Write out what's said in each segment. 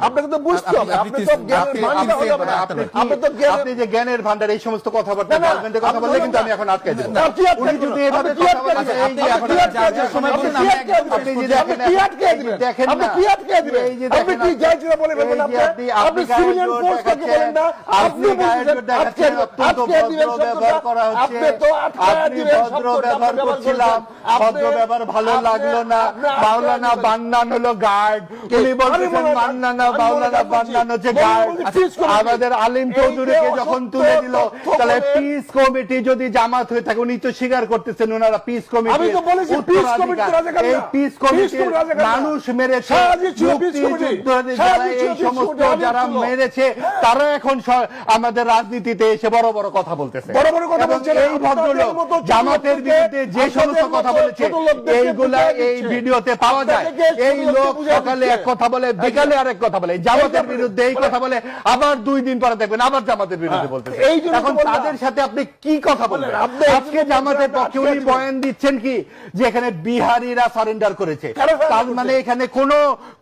আপনাকে তো বুঝতে হবে, আপনি যে জ্ঞানের ভান্ডার এই সমস্ত কথাবার্তা গভর্নমেন্টের কথা বললে কিন্তু আমি এখন আটকে দেব। উনি যদি এভাবে কথা বলেন, এই যে এখন আপনি যে দেখেন না, এই যে আপনি কি চাইছেন বলে বলেন, আপনি সিভিলিয়ান ফোর্স কাকে বলেন না, আপনি দেখাচ্ছেন অত্যন্ত ভদ্র ব্যবহার করা হচ্ছে, আপনি ভদ্র ব্যবহার করছিলাম, ভদ্র ব্যবহার ভালো লাগলো না। মাওলানা বান্নান হলো গার্ড, উনি বলছেন মান্নানা মাওলানা বান্নান হচ্ছে গার্ড। আমাদের আলিম চৌধুরীকে যখন তুলে দিল, তাহলে পিস কমিটি যদি জামাত হয়ে থাকে, উনি তো স্বীকার করতেছেন ওনারা পিস কমিটি, এই পিস কমিটির মানুষ মেরেছে, এই সমস্ত যারা মেরেছে তারা এখন আমাদের রাজনীতিতে এসে বড় বড় কথা বলতেছে। এই ভদ্রলোক জামাতের বিরুদ্ধে যে সমস্ত কথা বলেছে এইগুলা এই ভিডিওতে পাওয়া যায়। এই লোক সকালে এক কথা বলে, বিকালে আরেক কথা বলে, জামাতের বিরুদ্ধে এই কথা বলে, আবার 2 দিন পরে দেখবেন আবার জামাতের বিরুদ্ধে বলতেছে। এখন তাদের সাথে আপনি কি কথা বলবেন? আজকে জামাতের পক্ষে উনি বয়ান দিচ্ছেন কি যে এখানে বিহারিরা সারেন্ডার করেছে, তার মানে এখানে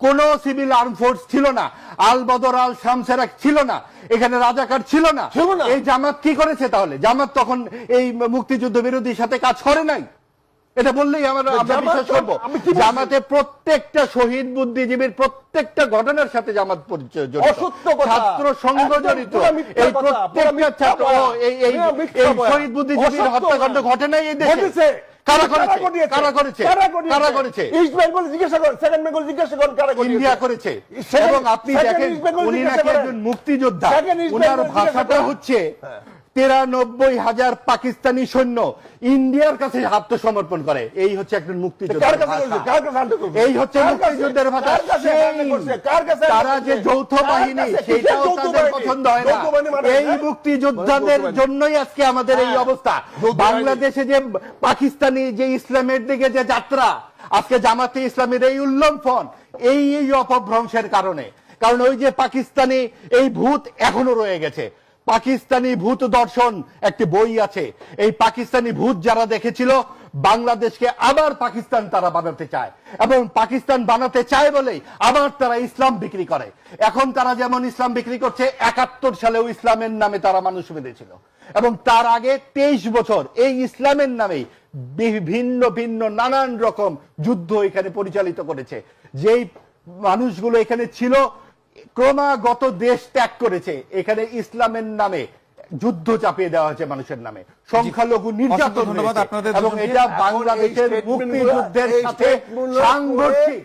কোন সিভিল আর্ম ফোর্স ছিল না, আল বদর আল শামসেরা ছিল না, এখানে রাজাকার ছিল না। এই জামাত কি করেছে তাহলে? জামাত তখন এই মুক্তিযুদ্ধ বিরোধীর সাথে কাজ করে নাই? এটা বললেই আমরা বিশ্বাস করবো। জামাতে প্রত্যেকটা শহীদ বুদ্ধিজীবীর প্রত্যেকটা ঘটনার সাথে জামাত জড়িত, ছাত্র সংঘ জড়িত। এই প্রত্যেকটা ছাত্র এই শহীদ বুদ্ধিজীবীর হত্যাকাণ্ড ঘটে নাই এই দেশে। কারা করেছে? ইস্ট বেঙ্গল জিজ্ঞাসা করেন, সেকেন্ড বেঙ্গল জিজ্ঞাসা করেন কারা করেছে? ইন্ডিয়া করেছে। এবং আপনি দেখেন উনি নাকি একজন মুক্তিযোদ্ধা, ওনার ভাষাটা হচ্ছে 93,000 পাকিস্তানি সৈন্য ইন্ডিয়ার কাছে আত্মসমর্পণ করে, এই হচ্ছে একজন মুক্তিযোদ্ধা। এই হচ্ছে মুক্তিযুদ্ধের ভাষা। তারা যে যৌথ বাহিনী সেটাও তাদের পছন্দ হয় না। এই মুক্তিযোদ্ধাদের জন্যই আজকে আমাদের এই অবস্থা। বাংলাদেশে যে পাকিস্তানি যে ইসলামের দিকে যে যাত্রা, আজকে জামাতে ইসলামের এই উল্লম্ফন, এই অপভ্রংশের কারণে। কারণ ওই যে পাকিস্তানি এই ভূত এখনো রয়ে গেছে। পাকিস্তানি ভূত দর্শন একটি বই আছে। এই পাকিস্তানি ভূত যারা দেখেছিল, বাংলাদেশকে আবার পাকিস্তান তারা বানাতে চায়, এবং পাকিস্তান বানাতে চায় বলেই আবার তারা ইসলাম বিক্রি করে। এখন তারা যেমন ইসলাম বিক্রি করছে, 71 সালেও ইসলামের নামে তারা মানুষ মেরেছিল, এবং তার আগে 23 বছর এই ইসলামের নামেই ভিন্ন ভিন্ন নানান রকম যুদ্ধ এখানে পরিচালিত করেছে। যেই মানুষগুলো এখানে ছিল ক্রমাগত দেশ ত্যাগ করেছে, এখানে ইসলামের নামে যুদ্ধ চাপিয়ে দেওয়া হয়েছে মানুষের নামে, সংখ্যালঘু নির্যাতন, এবং এটা বাংলাদেশের মুক্তিযুদ্ধের সাথে সাংঘর্ষিক।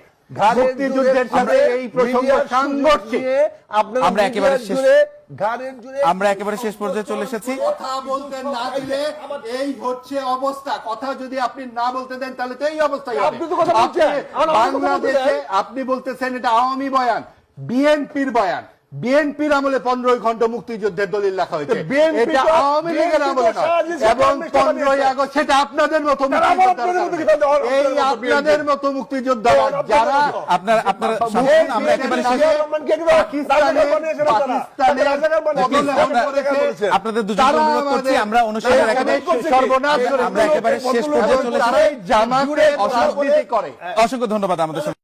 মুক্তিযুদ্ধের সাথে এই প্রসঙ্গ সাংঘর্ষিক। আমরা একেবারে শেষ পর্যায়ে চলে এসেছি। কথা বলতে না দিলে এই হচ্ছে অবস্থা। কথা যদি আপনি না বলতে দেন তাহলে তো এই অবস্থাই হবে। বাংলাদেশে আপনি বলতেছেন এটা আওয়ামী বয়ান, বিএনপির বয়ান। বিএনপির আমলে 15 ঘন্টা মুক্তিযুদ্ধের দলিল লেখা হয়েছে, এটা আওয়ামী লীগের আমলে নয়। এবং 15ই আগস্ট সেটা আপনাদের মতো এই আপনাদের মতো মুক্তিযোদ্ধা যারা আমরা একেবারে আপনাদের দুজন অনুরোধ করছি, আমরা অনুষ্ঠানের সর্বনাশ আমরা একেবারে শেষ পর্যায়ে চলে এসেছি। জামাতে করে। অসংখ্য ধন্যবাদ আমাদের